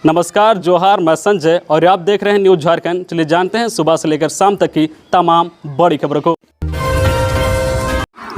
नमस्कार, जोहार, मैं संजय और आप देख रहे हैं न्यूज झारखंड। चलिए जानते हैं सुबह से लेकर शाम तक की तमाम बड़ी खबरों को।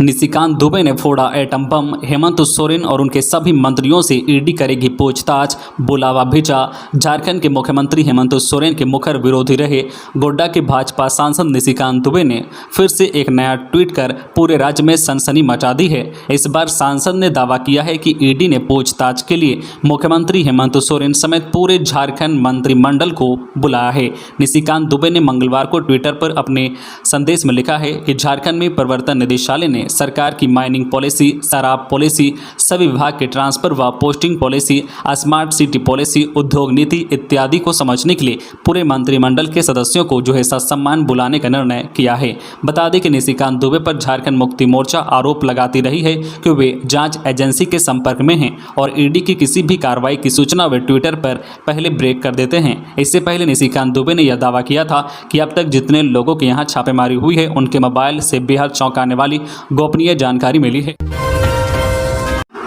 निशिकांत दुबे ने फोड़ा एटम बम, हेमंत सोरेन और उनके सभी मंत्रियों से ईडी करेगी पूछताछ, बुलावा भेजा। झारखंड के मुख्यमंत्री हेमंत सोरेन के मुखर विरोधी रहे गोड्डा के भाजपा सांसद निशिकांत दुबे ने फिर से एक नया ट्वीट कर पूरे राज्य में सनसनी मचा दी है। इस बार सांसद ने दावा किया है कि ईडी ने पूछताछ के लिए मुख्यमंत्री हेमंत सोरेन समेत पूरे झारखंड मंत्रिमंडल को बुलाया है। निशिकांत दुबे ने मंगलवार को ट्विटर पर अपने संदेश में लिखा है कि झारखंड में प्रवर्तन निदेशालय ने सरकार की माइनिंग पॉलिसी, शराब पॉलिसी, सभी विभाग के ट्रांसफर व posting policy, smart city policy, उद्योग नीति इत्यादि को समझने के लिए पूरे मंत्रिमंडल के सदस्यों को जो है ससम्मान बुलाने का निर्णय किया है। बता दें कि निशिकांत दुबे पर झारखंड मुक्ति मोर्चा आरोप लगाती रही है कि वे जांच एजेंसी के संपर्क में हैं और ईडी की किसी भी कार्रवाई की सूचना वे ट्विटर पर पहले ब्रेक कर देते हैं। इससे पहले निशिकांत दुबे ने यह दावा किया था कि अब तक जितने लोगों के यहाँ छापेमारी हुई है उनके मोबाइल से बेहद चौंकाने वाली गोपनीय जानकारी मिली है।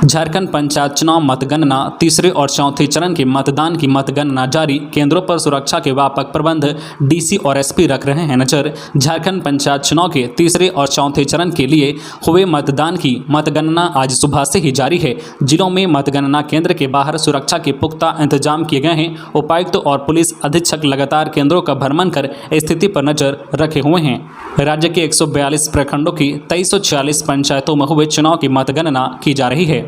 झारखंड पंचायत चुनाव मतगणना तीसरे और चौथे चरण के मतदान की मतगणना जारी। केंद्रों पर सुरक्षा के व्यापक प्रबंध डीसी और एसपी रख रहे हैं नजर। झारखंड पंचायत चुनाव के तीसरे और चौथे चरण के लिए हुए मतदान की मतगणना आज सुबह से ही जारी है। जिलों में मतगणना केंद्र के बाहर सुरक्षा के पुख्ता इंतजाम किए गए हैं। उपायुक्त और पुलिस अधीक्षक लगातार केंद्रों का भ्रमण कर स्थिति पर नजर रखे हुए हैं। राज्य के 142 प्रखंडों की 2340 पंचायतों में हुए चुनाव की मतगणना की जा रही है।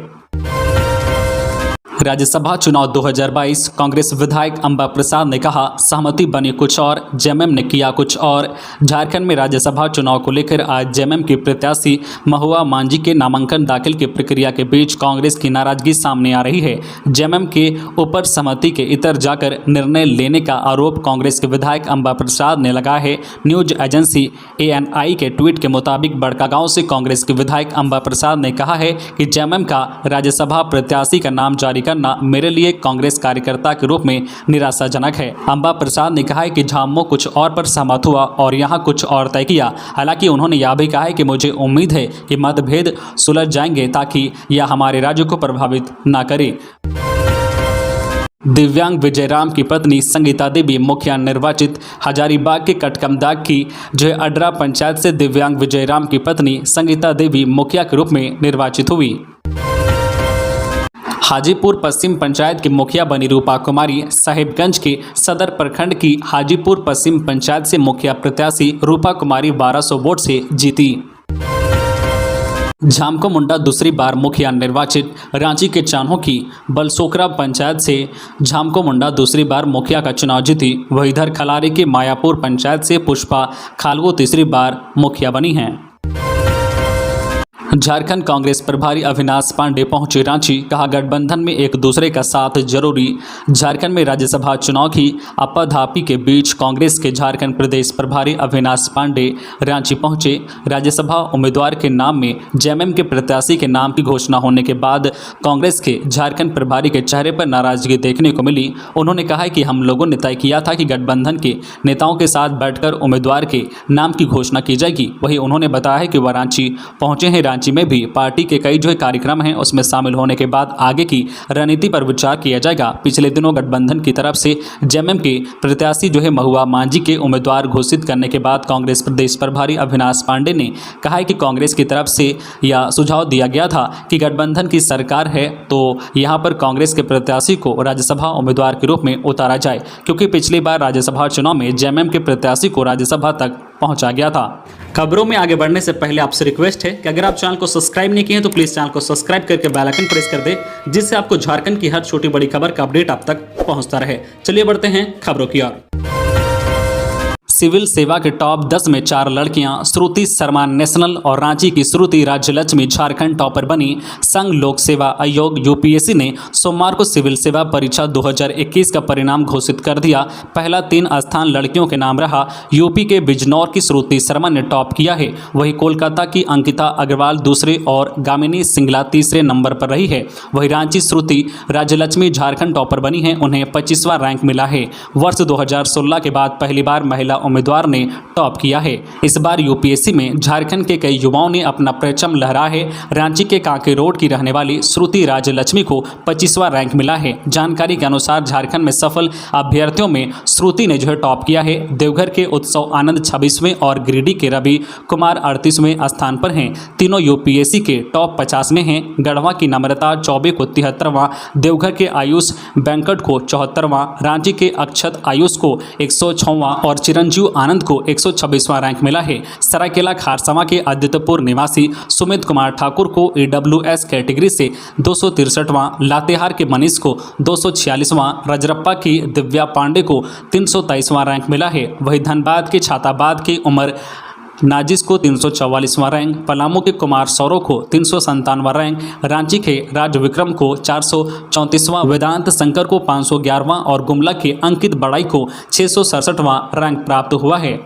राज्यसभा चुनाव 2022 कांग्रेस विधायक अंबा प्रसाद ने कहा सहमति बनी कुछ और, जेएमएम ने किया कुछ और। झारखंड में राज्यसभा चुनाव को लेकर आज जेएमएम के प्रत्याशी महुआ मांझी के नामांकन दाखिल की प्रक्रिया के बीच कांग्रेस की नाराजगी सामने आ रही है। जेएमएम के ऊपर सहमति के इतर जाकर निर्णय लेने का आरोप कांग्रेस के विधायक अंबा प्रसाद ने लगाया है। न्यूज एजेंसी ANI के ट्वीट के मुताबिक बड़कागांव से कांग्रेस के विधायक अंबा प्रसाद ने कहा है कि जेएमएम का राज्यसभा प्रत्याशी का नाम जारी करना मेरे लिए कांग्रेस कार्यकर्ता के रूप में निराशाजनक है। अंबा प्रसाद ने कहा है कि झामुमो कुछ और पर सहमत हुआ और यहां कुछ और तय किया। हालांकि उन्होंने यह भी कहा है कि मुझे उम्मीद है कि मतभेद सुलझ जाएंगे ताकि यह हमारे राज्य को प्रभावित न करे। दिव्यांग विजयराम की पत्नी संगीता देवी मुखिया निर्वाचित। हजारीबाग के कटकमदाग की जो अडरा पंचायत से दिव्यांग विजयराम की पत्नी संगीता देवी मुखिया के रूप में निर्वाचित हुई। हाजीपुर पश्चिम पंचायत की मुखिया बनी रूपा कुमारी। साहिबगंज के सदर प्रखंड की हाजीपुर पश्चिम पंचायत से मुखिया प्रत्याशी रूपा कुमारी 1200 वोट से जीती। झामको मुंडा दूसरी बार मुखिया निर्वाचित। रांची के चान्हो की बलसोकरा पंचायत से झामको मुंडा दूसरी बार मुखिया का चुनाव जीती। वहीं इधर खलारी के मायापुर पंचायत से पुष्पा खालवो तीसरी बार मुखिया बनी हैं। झारखंड कांग्रेस प्रभारी अविनाश पांडे पहुंचे रांची। कहा गठबंधन में एक दूसरे का साथ जरूरी। झारखंड में राज्यसभा चुनाव की आपाधापी के बीच कांग्रेस के झारखंड प्रदेश प्रभारी अविनाश पांडे रांची पहुंचे। राज्यसभा उम्मीदवार के नाम में जेएमएम के प्रत्याशी के नाम की घोषणा होने के बाद कांग्रेस के झारखंड प्रभारी के चेहरे पर नाराजगी देखने को मिली। उन्होंने कहा कि हम लोगों ने तय किया था कि गठबंधन के नेताओं के साथ बैठकर उम्मीदवार के नाम की घोषणा की जाएगी। वहीं उन्होंने बताया है कि वह रांची पहुंचे हैं। रांची में भी पार्टी के कई जो कार्यक्रम हैं उसमें शामिल होने के बाद आगे की रणनीति पर विचार किया जाएगा। पिछले दिनों गठबंधन की तरफ से जेएमएम के प्रत्याशी जो है महुआ मांझी के उम्मीदवार घोषित करने के बाद कांग्रेस प्रदेश प्रभारी अविनाश पांडे ने कहा है कि कांग्रेस की तरफ से यह सुझाव दिया गया था कि गठबंधन की सरकार है तो यहां पर कांग्रेस के प्रत्याशी को राज्यसभा उम्मीदवार के रूप में उतारा जाए, क्योंकि पिछली बार राज्यसभा चुनाव में जेएमएम के प्रत्याशी को राज्यसभा तक पहुंचा गया था। खबरों में आगे बढ़ने से पहले आपसे रिक्वेस्ट है कि अगर आप चैनल को सब्सक्राइब नहीं किए हैं तो प्लीज चैनल को सब्सक्राइब करके बेल आइकन प्रेस कर दे, जिससे आपको झारखंड की हर छोटी बड़ी खबर का अपडेट आप तक पहुंचता रहे। चलिए बढ़ते हैं खबरों की ओर। सिविल सेवा के टॉप 10 में 4 लड़कियां। श्रुति शर्मा नेशनल और रांची की श्रुति राज्यलक्ष्मी झारखंड टॉपर बनी। संघ लोक सेवा आयोग यूपीएससी ने सोमवार को सिविल सेवा परीक्षा 2021 का परिणाम घोषित कर दिया। पहला 3 स्थान लड़कियों के नाम रहा। यूपी के बिजनौर की श्रुति शर्मा ने टॉप किया है। वहीं कोलकाता की अंकिता अग्रवाल दूसरे और गामिनी सिंगला तीसरे नंबर पर रही है। वहीं रांची श्रुति राज्यलक्ष्मी झारखंड टॉपर बनी है। उन्हें 25वां रैंक मिला है। वर्ष 2016 के बाद पहली बार महिला उम्मीदवार ने टॉप किया है। इस बार यूपीएससी में झारखंड के कई युवाओं ने अपना परचम लहराया है। रांची के कांके रोड की रहने वाली श्रुति राजलक्ष्मी को 25वां रैंक मिला है। जानकारी के अनुसार झारखंड में सफल अभ्यर्थियों में श्रुति ने टॉप किया है। देवघर के उत्सव आनंद 26वें और गिरिडीह के रवि कुमार 38वें स्थान पर हैं। तीनों यूपीएससी के टॉप 50 में हैं। गढ़वा की नम्रता चौबे को 73वां, देवघर के आयुष बैंकट को 74वां, रांची के अक्षत आयुष को 106वां और चिरंजीव आनंद को 126वां रैंक मिला है। सरायकेला खारसावां के आदित्यपुर निवासी सुमित कुमार ठाकुर को ईडब्ल्यूएस कैटेगरी से 263वां, लातेहार के मनीष को 246वां, रजरप्पा की दिव्या पांडे को 323वां रैंक मिला है। वहीं धनबाद के छाताबाद की उमर नाजिस को 344वां रैंक, पलामू के कुमार सौरव को 397वां रैंक, रांची के राज विक्रम को 434वां, वेदांत शंकर को 511वां और गुमला के अंकित बड़ाई को 667वां रैंक प्राप्त हुआ है।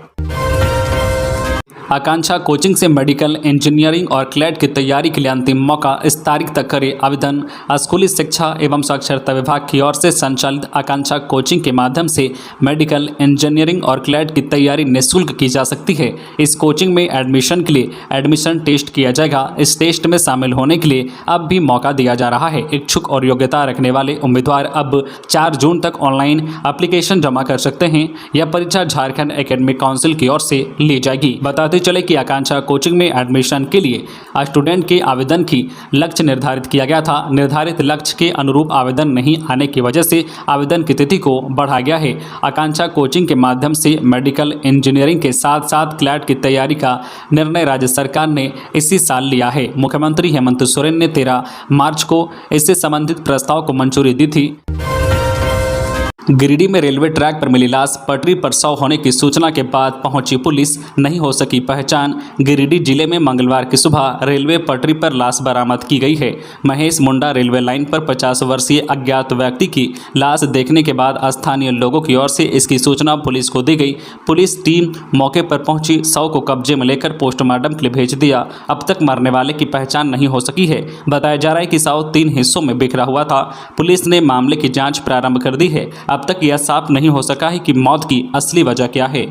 आकांक्षा कोचिंग से मेडिकल इंजीनियरिंग और क्लैट की तैयारी के लिए अंतिम मौका, इस तारीख तक करें आवेदन। स्कूली शिक्षा एवं साक्षरता विभाग की ओर से संचालित आकांक्षा कोचिंग के माध्यम से मेडिकल इंजीनियरिंग और क्लैट की तैयारी निःशुल्क की जा सकती है। इस कोचिंग में एडमिशन के लिए एडमिशन टेस्ट किया जाएगा। इस टेस्ट में शामिल होने के लिए अब भी मौका दिया जा रहा है। इच्छुक और योग्यता रखने वाले उम्मीदवार अब 4 जून तक ऑनलाइन एप्लीकेशन जमा कर सकते हैं। यह परीक्षा झारखंड एकेडमिक काउंसिल की ओर से ली जाएगी। बताते चले कि आकांक्षा कोचिंग में एडमिशन के लिए स्टूडेंट के आवेदन की लक्ष्य निर्धारित किया गया था। निर्धारित लक्ष्य के अनुरूप आवेदन नहीं आने की वजह से आवेदन की तिथि को बढ़ा गया है। आकांक्षा कोचिंग के माध्यम से मेडिकल इंजीनियरिंग के साथ साथ क्लैट की तैयारी का निर्णय राज्य सरकार ने इसी साल लिया है। मुख्यमंत्री हेमंत सोरेन ने 13 मार्च को इससे संबंधित प्रस्ताव को मंजूरी दी थी। गिरिडीह में रेलवे ट्रैक पर मिली लाश, पटरी पर शव होने की सूचना के बाद पहुंची पुलिस, नहीं हो सकी पहचान। गिरिडीह जिले में मंगलवार की सुबह रेलवे पटरी पर लाश बरामद की गई है। महेश मुंडा रेलवे लाइन पर 50 वर्षीय अज्ञात व्यक्ति की लाश देखने के बाद स्थानीय लोगों की ओर से इसकी सूचना पुलिस को दी गई। पुलिस टीम मौके पर पहुंची, शव को कब्जे में लेकर पोस्टमार्टम के लिए भेज दिया। अब तक मरने वाले की पहचान नहीं हो सकी है। बताया जा रहा है कि शव 3 हिस्सों में बिखरा हुआ था। पुलिस ने मामले की जाँच प्रारंभ कर दी है। अब तक यह साफ नहीं हो सका है कि मौत की असली वजह क्या है।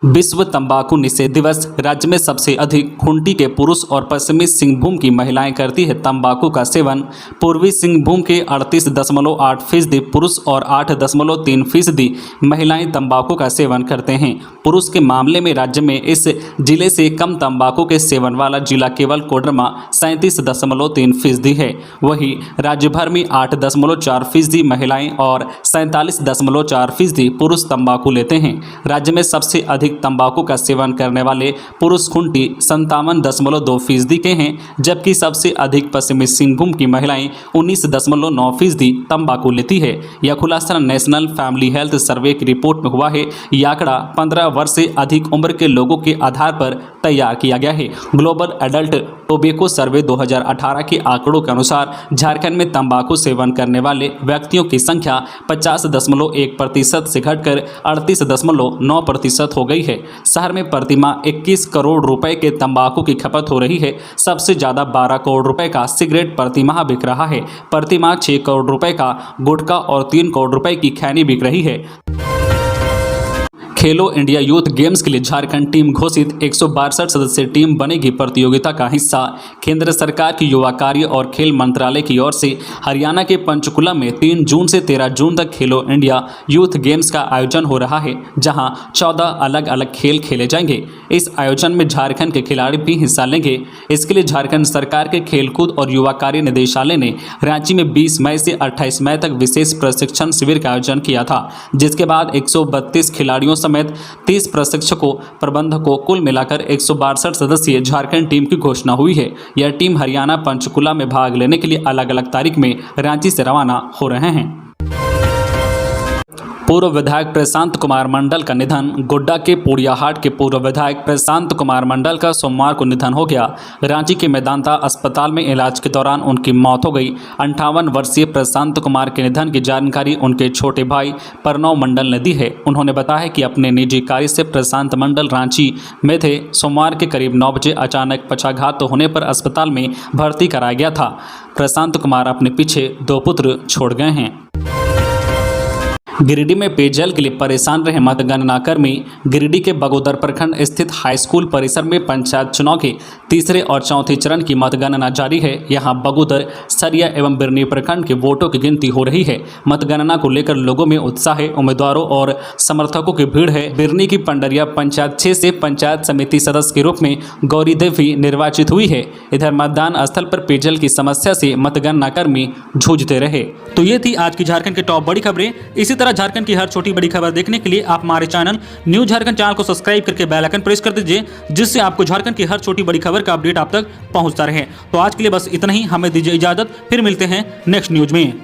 विश्व तंबाकू निषेध दिवस, राज्य में सबसे अधिक खूंटी के पुरुष और पश्चिमी सिंहभूम की महिलाएं करती है तंबाकू का सेवन। पूर्वी सिंहभूम के 38.8% पुरुष और 8.3% महिलाएं तंबाकू का सेवन करते हैं। पुरुष के मामले में राज्य में इस जिले से कम तंबाकू के सेवन वाला जिला केवल कोडरमा 37.3% है। वहीं राज्य भर में 8.4% महिलाएं और 47.4% पुरुष तंबाकू लेते हैं। राज्य में सबसे अधिक तंबाकू का सेवन करने वाले पुरुष खूंटी 57.2% के हैं, जबकि सबसे अधिक पश्चिमी सिंहभूम की महिलाएं 19.9% तंबाकू लेती है। यह खुलासा नेशनल फैमिली हेल्थ सर्वे की रिपोर्ट में हुआ है। यह आंकड़ा 15 वर्ष से अधिक उम्र के लोगों के आधार पर तैयार किया गया है। ग्लोबल एडल्ट टोबैको सर्वे 2018 के आंकड़ों के अनुसार झारखंड में तंबाकू सेवन करने वाले व्यक्तियों की संख्या 50.1% से घटकर 38.9% हो गई है। शहर में प्रतिमाह 21 करोड़ रुपए के तंबाकू की खपत हो रही है। सबसे ज्यादा 12 करोड़ रुपए का सिगरेट प्रतिमाह बिक रहा है। प्रतिमाह 6 करोड़ रुपए का गुटखा और 3 करोड़ रुपए की खैनी बिक रही है। खेलो इंडिया यूथ गेम्स के लिए झारखंड टीम घोषित, 162 सदस्यीय टीम बनेगी प्रतियोगिता का हिस्सा। केंद्र सरकार की युवा कार्य और खेल मंत्रालय की ओर से हरियाणा के पंचकुला में 3 जून से 13 जून तक खेलो इंडिया यूथ गेम्स का आयोजन हो रहा है, जहां 14 अलग अलग खेल खेले जाएंगे। इस आयोजन में झारखंड के खिलाड़ी भी हिस्सा लेंगे। इसके लिए झारखंड सरकार के खेलकूद और युवा कार्य निदेशालय ने रांची में 20 मई से 28 मई तक विशेष प्रशिक्षण शिविर का आयोजन किया था, जिसके बाद 132 खिलाड़ियों समेत 30 प्रशिक्षकों प्रबंधकों कुल मिलाकर 162 सदस्यीय झारखंड टीम की घोषणा हुई है। यह टीम हरियाणा पंचकुला में भाग लेने के लिए अलग अलग तारीख में रांची से रवाना हो रहे हैं। पूर्व विधायक प्रशांत कुमार मंडल का निधन। गोड्डा के पोड़ियाहाट के पूर्व विधायक प्रशांत कुमार मंडल का सोमवार को निधन हो गया। रांची के मेदांता अस्पताल में इलाज के दौरान उनकी मौत हो गई। 58 वर्षीय प्रशांत कुमार के निधन की जानकारी उनके छोटे भाई प्रणव मंडल ने दी है। उन्होंने बताया कि अपने निजी कार्य से प्रशांत मंडल रांची में थे। सोमवार के करीब 9 बजे अचानक पक्षाघात होने पर अस्पताल में भर्ती कराया गया था। प्रशांत कुमार अपने पीछे 2 पुत्र छोड़ गए हैं। गिरिडीह में पेयजल के लिए परेशान रहे मतगणना कर्मी। गिरिडीह के बगोदर प्रखंड स्थित हाई स्कूल परिसर में पंचायत चुनाव के तीसरे और चौथे चरण की मतगणना जारी है। यहां बगोदर, सरिया एवं बिरनी प्रखंड के वोटों की गिनती हो रही है। मतगणना को लेकर लोगों में उत्साह है। उम्मीदवारों और समर्थकों की भीड़ है। बिरनी की पंडरिया पंचायत 6 से पंचायत समिति सदस्य के रूप में गौरी देवी निर्वाचित हुई है। इधर मतदान स्थल पर पेयजल की समस्या से मतगणना कर्मी जूझते रहे। तो ये थी आज की झारखंड की टॉप बड़ी खबरें। इसी तरह झारखंड की हर छोटी बड़ी खबर देखने के लिए आप हमारे चैनल न्यूज झारखंड चैनल को सब्सक्राइब करके बेल आइकन प्रेस कर दीजिए, जिससे आपको झारखंड की हर छोटी बड़ी खबर का अपडेट आप तक पहुंचता रहे। तो आज के लिए बस इतना ही। हमें दीजिए इजाजत, फिर मिलते हैं नेक्स्ट न्यूज में।